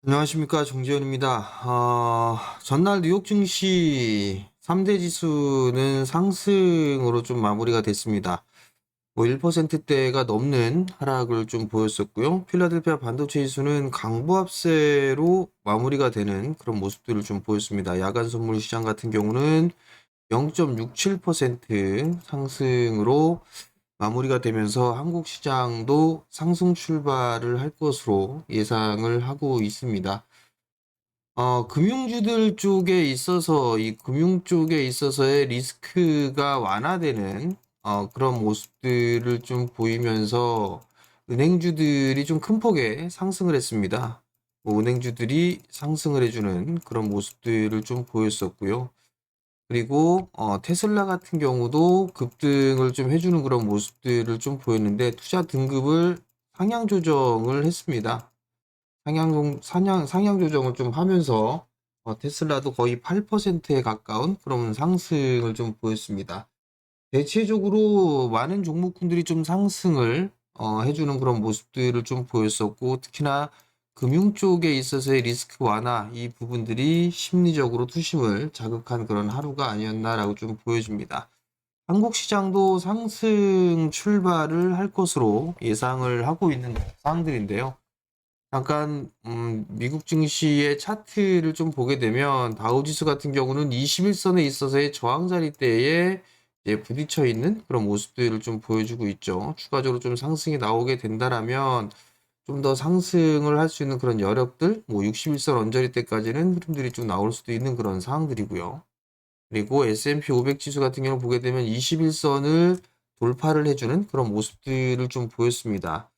안녕하십니까, 정재현입니다. 전날 뉴욕 증시 3대 지수는 상승으로 좀 마무리가 됐습니다. 1%대가 넘는 하락을 좀 보였었고요. 필라델피아 반도체 지수는 강보합세로 마무리가 되는 그런 모습들을 좀 보였습니다. 야간 선물 시장 같은 경우는 0.67% 상승으로 마무리가 되면서 한국 시장도 상승 출발을 할 것으로 예상을 하고 있습니다. 금융주들 쪽에 있어서 이 금융 쪽에 있어서의 리스크가 완화되는 그런 모습들을 좀 보이면서 은행주들이 좀 큰 폭의 상승을 했습니다. 은행주들이 상승을 해주는 그런 모습들을 좀 보였었고요. 그리고 테슬라 같은 경우도 급등을 좀 해주는 그런 모습들을 좀 보였는데 투자 등급을 상향 조정을 했습니다. 상향 조정을 좀 하면서 테슬라도 거의 8%에 가까운 그런 상승을 좀 보였습니다. 대체적으로 많은 종목군들이 좀 상승을 해주는 그런 모습들을 좀 보였었고, 특히나 금융 쪽에 있어서의 리스크 완화 이 부분들이 심리적으로 투심을 자극한 그런 하루가 아니었나라고 좀 보여집니다. 한국 시장도 상승 출발을 할 것으로 예상을 하고 있는 상황들인데요. 잠깐 미국 증시의 차트를 좀 보게 되면 다우지수 같은 경우는 21선에 있어서의 저항 자리대에 이제 부딪혀 있는 그런 모습들을 좀 보여주고 있죠. 추가적으로 좀 상승이 나오게 된다라면 좀 더 상승을 할 수 있는 그런 여력들, 61선 언저리 때까지는 흐름들이 좀 나올 수도 있는 그런 상황들이고요. 그리고 S&P 500 지수 같은 경우 보게 되면 21선을 돌파를 해주는 그런 모습들을 좀 보였습니다.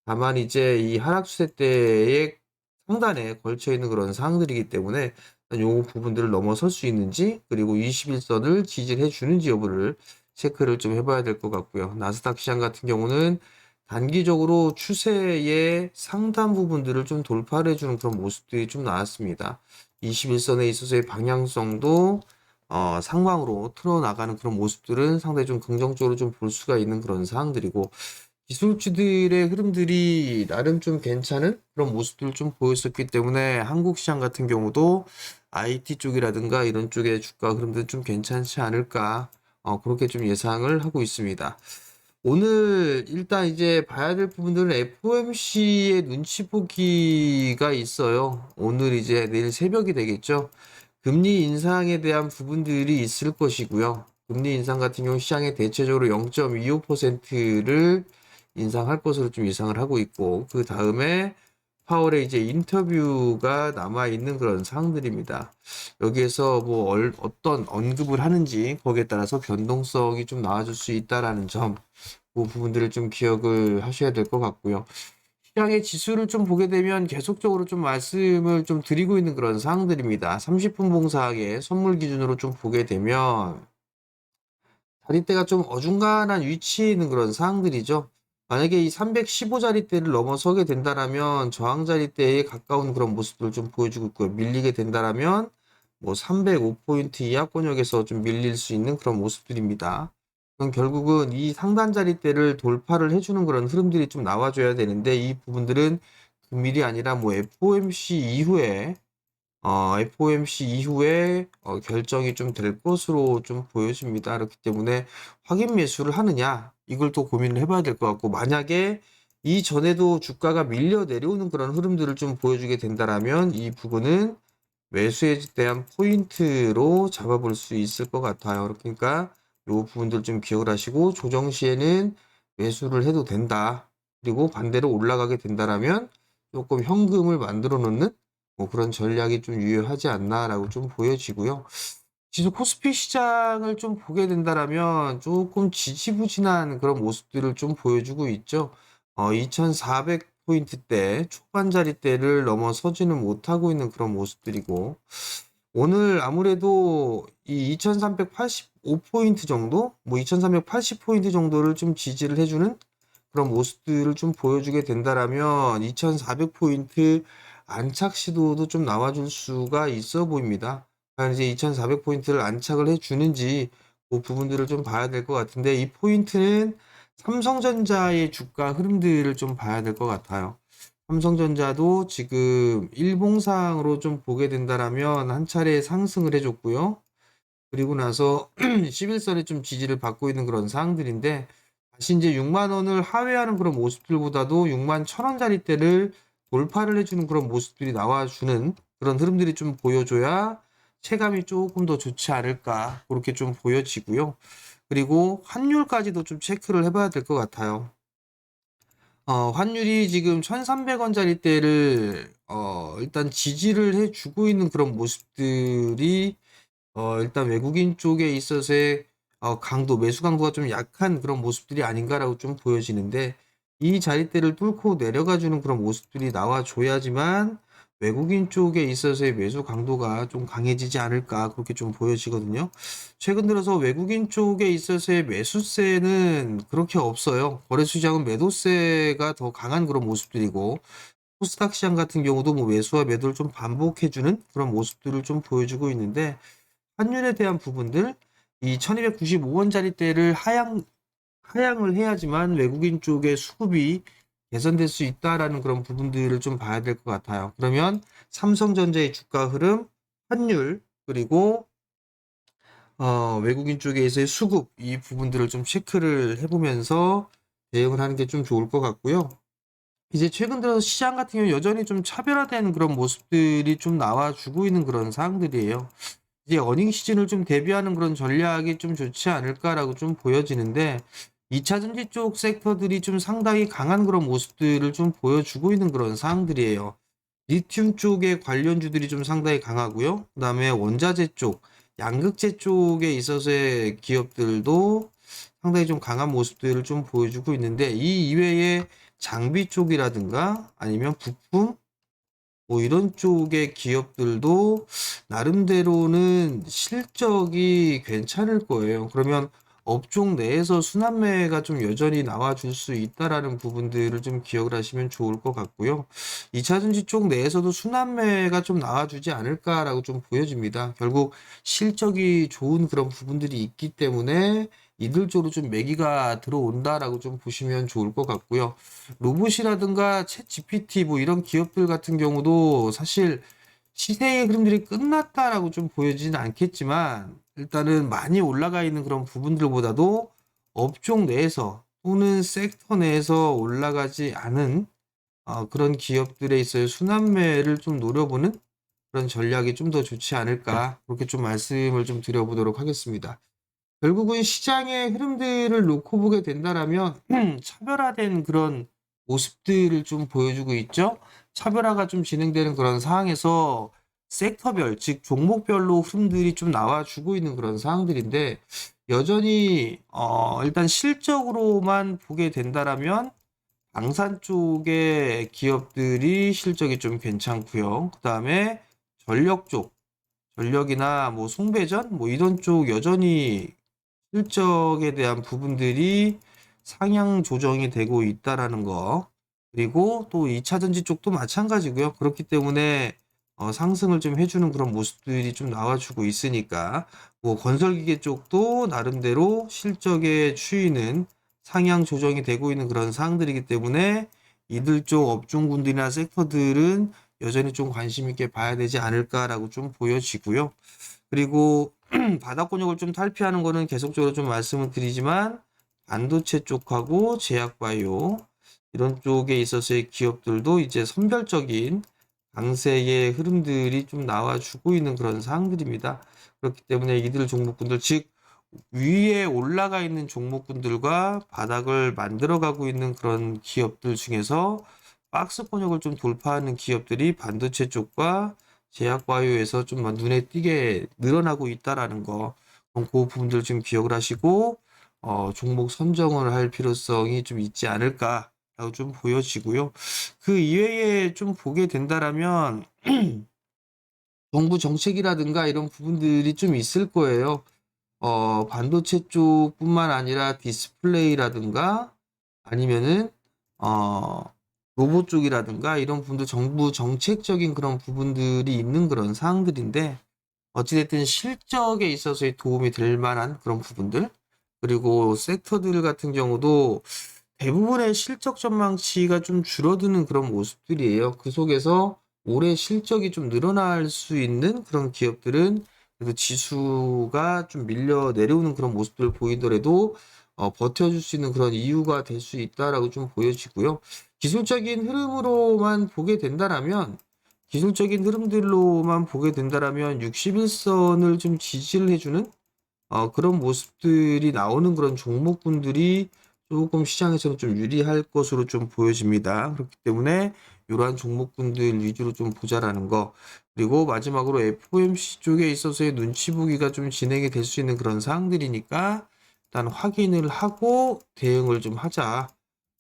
다만 이제 이 하락 추세 때의 상단에 걸쳐 있는 그런 사항들이기 때문에 요 부분들을 넘어설 수 있는지, 그리고 21선을 지지해 주는지 여부를 체크를 좀 해봐야 될 것 같고요. 나스닥 시장 같은 경우는 단기적으로 추세의 상단 부분들을 좀 돌파를 해주는 그런 모습들이 좀 나왔습니다. 21선에 있어서의 방향성도 상방으로 틀어나가는 그런 모습들은 상당히 좀 긍정적으로 좀 볼 수가 있는 그런 사항들이고, 기술주들의 흐름들이 나름 좀 괜찮은 그런 모습들을 좀 보였었기 때문에 한국 시장 같은 경우도 IT 쪽이라든가 이런 쪽의 주가 흐름들 좀 괜찮지 않을까, 그렇게 좀 예상을 하고 있습니다. 오늘 일단 이제 봐야 될 부분들은 FOMC의 눈치 보기가 있어요. 오늘 이제 내일 새벽이 되겠죠. 금리 인상에 대한 부분들이 있을 것이고요. 금리 인상 같은 경우 시장에 대체적으로 0.25%를 인상할 것으로 좀 예상을 하고 있고, 그 다음에 파월의 이제 인터뷰가 남아 있는 그런 사항들입니다. 여기에서 뭐 어떤 언급을 하는지 거기에 따라서 변동성이 좀 나와줄 수 있다라는 점, 그 부분들을 좀 기억을 하셔야 될 것 같고요. 시장의 지수를 좀 보게 되면 계속적으로 좀 말씀을 좀 드리고 있는 그런 사항들입니다. 30분 봉사하게 선물 기준으로 좀 보게 되면 자리대가 좀 어중간한 위치에 있는 그런 사항들이죠. 만약에 이 315자리대를 넘어서게 된다라면 저항 자리대에 가까운 그런 모습들을 좀 보여주고 있고요. 밀리게 된다라면 뭐 305포인트 이하권역에서 좀 밀릴 수 있는 그런 모습들입니다. 그럼 결국은 이 상단 자리대를 돌파를 해주는 그런 흐름들이 좀 나와줘야 되는데, 이 부분들은 금일이 아니라 뭐 FOMC 이후에 FOMC 이후에 결정이 좀 될 것으로 좀 보여집니다. 그렇기 때문에 확인 매수를 하느냐, 이걸 또 고민을 해봐야 될 것 같고, 만약에 이전에도 주가가 밀려 내려오는 그런 흐름들을 좀 보여주게 된다라면 이 부분은 매수에 대한 포인트로 잡아볼 수 있을 것 같아요. 그러니까 이 부분들 좀 기억을 하시고, 조정 시에는 매수를 해도 된다. 그리고 반대로 올라가게 된다라면 조금 현금을 만들어 놓는 뭐 그런 전략이 좀 유효하지 않나라고 좀 보여지고요. 지수 코스피 시장을 좀 보게 된다라면 조금 지지부진한 그런 모습들을 좀 보여주고 있죠. 2400포인트대 초반 자리대를 넘어서지는 못하고 있는 그런 모습들이고, 오늘 아무래도 이 2385포인트 정도, 뭐 2380포인트 정도를 좀 지지를 해주는 그런 모습들을 좀 보여주게 된다라면 2400포인트 안착 시도도 좀 나와줄 수가 있어 보입니다. 과연 이제 2400포인트를 안착을 해주는지 그 부분들을 좀 봐야 될 것 같은데, 이 포인트는 삼성전자의 주가 흐름들을 좀 봐야 될 것 같아요. 삼성전자도 지금 일봉상으로 좀 보게 된다라면 한 차례 상승을 해줬고요. 그리고 나서 11선에 좀 지지를 받고 있는 그런 사항들인데, 다시 이제 6만 원을 하회하는 그런 모습들보다도 6만 1,000원짜리대를 돌파를 해주는 그런 모습들이 나와주는 그런 흐름들이 좀 보여줘야 체감이 조금 더 좋지 않을까, 그렇게 좀 보여지고요. 그리고 환율까지도 좀 체크를 해봐야 될 것 같아요. 환율이 지금 1,300원짜리대를 일단 지지를 해주고 있는 그런 모습들이 일단 외국인 쪽에 있어서의 강도, 매수 강도가 좀 약한 그런 모습들이 아닌가라고 좀 보여지는데, 이 자리대를 뚫고 내려가주는 그런 모습들이 나와줘야지만 외국인 쪽에 있어서의 매수 강도가 좀 강해지지 않을까, 그렇게 좀 보여지거든요. 최근 들어서 외국인 쪽에 있어서의 매수세는 그렇게 없어요. 거래수장은 매도세가 더 강한 그런 모습들이고, 코스닥 시장 같은 경우도 뭐 매수와 매도를 좀 반복해주는 그런 모습들을 좀 보여주고 있는데, 환율에 대한 부분들, 이 1295원짜리대를 하향을 해야지만 외국인 쪽의 수급이 개선될 수 있다라는 그런 부분들을 좀 봐야 될 것 같아요. 그러면 삼성전자의 주가 흐름, 환율, 그리고 외국인 쪽에서의 수급, 이 부분들을 좀 체크를 해보면서 대응을 하는 게 좀 좋을 것 같고요. 이제 최근 들어서 시장 같은 경우 여전히 좀 차별화된 그런 모습들이 좀 나와주고 있는 그런 사항들이에요. 이제 어닝 시즌을 좀 대비하는 그런 전략이 좀 좋지 않을까라고 좀 보여지는데, 2차 전지 쪽 섹터들이 좀 상당히 강한 그런 모습들을 좀 보여주고 있는 그런 사항들이에요. 리튬 쪽의 관련주들이 좀 상당히 강하고요. 그다음에 원자재 쪽, 양극재 쪽에 있어서의 기업들도 상당히 좀 강한 모습들을 좀 보여주고 있는데, 이 이외에 장비 쪽이라든가 아니면 부품, 뭐 이런 쪽의 기업들도 나름대로는 실적이 괜찮을 거예요. 그러면 업종 내에서 순환매가 좀 여전히 나와줄 수 있다라는 부분들을 좀 기억을 하시면 좋을 것 같고요. 2차전지 쪽 내에서도 순환매가 좀 나와주지 않을까라고 좀 보여집니다. 결국 실적이 좋은 그런 부분들이 있기 때문에 이들 쪽으로 좀 매기가 들어온다라고 좀 보시면 좋을 것 같고요. 로봇이라든가 챗 GPT 뭐 이런 기업들 같은 경우도 사실 시세의 흐름들이 끝났다라고 좀 보여지진 않겠지만, 일단은 많이 올라가 있는 그런 부분들보다도 업종 내에서 또는 섹터 내에서 올라가지 않은 그런 기업들에 있어서 순환매를 좀 노려보는 그런 전략이 좀 더 좋지 않을까, 그렇게 좀 말씀을 좀 드려보도록 하겠습니다. 결국은 시장의 흐름들을 놓고 보게 된다라면 차별화된 그런 모습들을 좀 보여주고 있죠. 차별화가 좀 진행되는 그런 상황에서 섹터별, 즉 종목별로 흐름들이 좀 나와주고 있는 그런 상황들인데, 여전히 일단 실적으로만 보게 된다라면 방산 쪽의 기업들이 실적이 좀 괜찮고요. 그다음에 전력 쪽, 전력이나 뭐 송배전 뭐 이런 쪽 여전히 실적에 대한 부분들이 상향 조정이 되고 있다라는 거. 그리고 또 2차 전지 쪽도 마찬가지고요. 그렇기 때문에 상승을 좀 해주는 그런 모습들이 좀 나와주고 있으니까, 뭐 건설기계 쪽도 나름대로 실적의 추이는 상향 조정이 되고 있는 그런 사항들이기 때문에 이들 쪽 업종군들이나 섹터들은 여전히 좀 관심 있게 봐야 되지 않을까라고 좀 보여지고요. 그리고 바닥권역을 좀 탈피하는 거는 계속적으로 좀 말씀을 드리지만, 반도체 쪽하고 제약바이오 이런 쪽에 있어서의 기업들도 이제 선별적인 강세의 흐름들이 좀 나와주고 있는 그런 사항들입니다. 그렇기 때문에 이들 종목군들, 즉 위에 올라가 있는 종목군들과 바닥을 만들어가고 있는 그런 기업들 중에서 박스권역을 좀 돌파하는 기업들이 반도체 쪽과 제약바이오에서 좀 눈에 띄게 늘어나고 있다라는 거, 그 부분들 좀 기억을 하시고 종목 선정을 할 필요성이 좀 있지 않을까라고 좀 보여지고요. 그 이외에 좀 보게 된다라면 정부 정책이라든가 이런 부분들이 좀 있을 거예요. 반도체 쪽뿐만 아니라 디스플레이라든가 아니면은 어, 로봇 쪽이라든가 이런 부분들 정부 정책적인 그런 부분들이 있는 그런 사항들인데, 어찌됐든 실적에 있어서의 도움이 될 만한 그런 부분들, 그리고 섹터들 같은 경우도 대부분의 실적 전망치가 좀 줄어드는 그런 모습들이에요. 그 속에서 올해 실적이 좀 늘어날 수 있는 그런 기업들은 그래도 지수가 좀 밀려 내려오는 그런 모습들을 보이더라도 버텨줄 수 있는 그런 이유가 될 수 있다라고 좀 보여지고요. 기술적인 흐름으로만 보게 된다라면 기술적인 흐름들로만 보게 된다라면 61선을 좀 지지를 해주는 그런 모습들이 나오는 그런 종목군들이 조금 시장에서는 좀 유리할 것으로 좀 보여집니다. 그렇기 때문에 이러한 종목군들 위주로 좀 보자라는 거. 그리고 마지막으로 FOMC 쪽에 있어서의 눈치 보기가 좀 진행이 될 수 있는 그런 사항들이니까 일단 확인을 하고 대응을 좀 하자.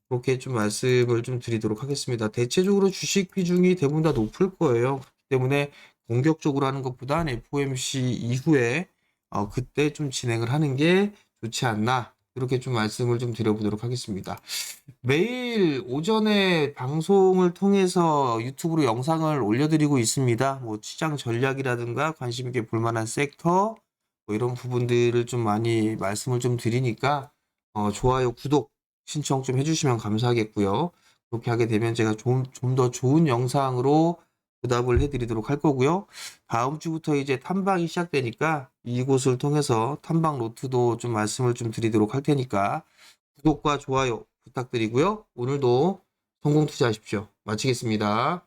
그렇게 좀 말씀을 좀 드리도록 하겠습니다. 대체적으로 주식 비중이 대부분 다 높을 거예요. 그렇기 때문에 공격적으로 하는 것보단 FOMC 이후에 그때 좀 진행을 하는 게 좋지 않나. 이렇게 좀 말씀을 좀 드려보도록 하겠습니다. 매일 오전에 방송을 통해서 유튜브로 영상을 올려드리고 있습니다. 뭐 시장 전략이라든가 관심 있게 볼 만한 섹터 뭐 이런 부분들을 좀 많이 말씀을 좀 드리니까 좋아요, 구독 신청 좀 해주시면 감사하겠고요. 그렇게 하게 되면 제가 좀 더 좋은 영상으로 보답을 해드리도록 할 거고요. 다음 주부터 이제 탐방이 시작되니까 이곳을 통해서 탐방 노트도 좀 말씀을 좀 드리도록 할 테니까 구독과 좋아요 부탁드리고요. 오늘도 성공 투자하십시오. 마치겠습니다.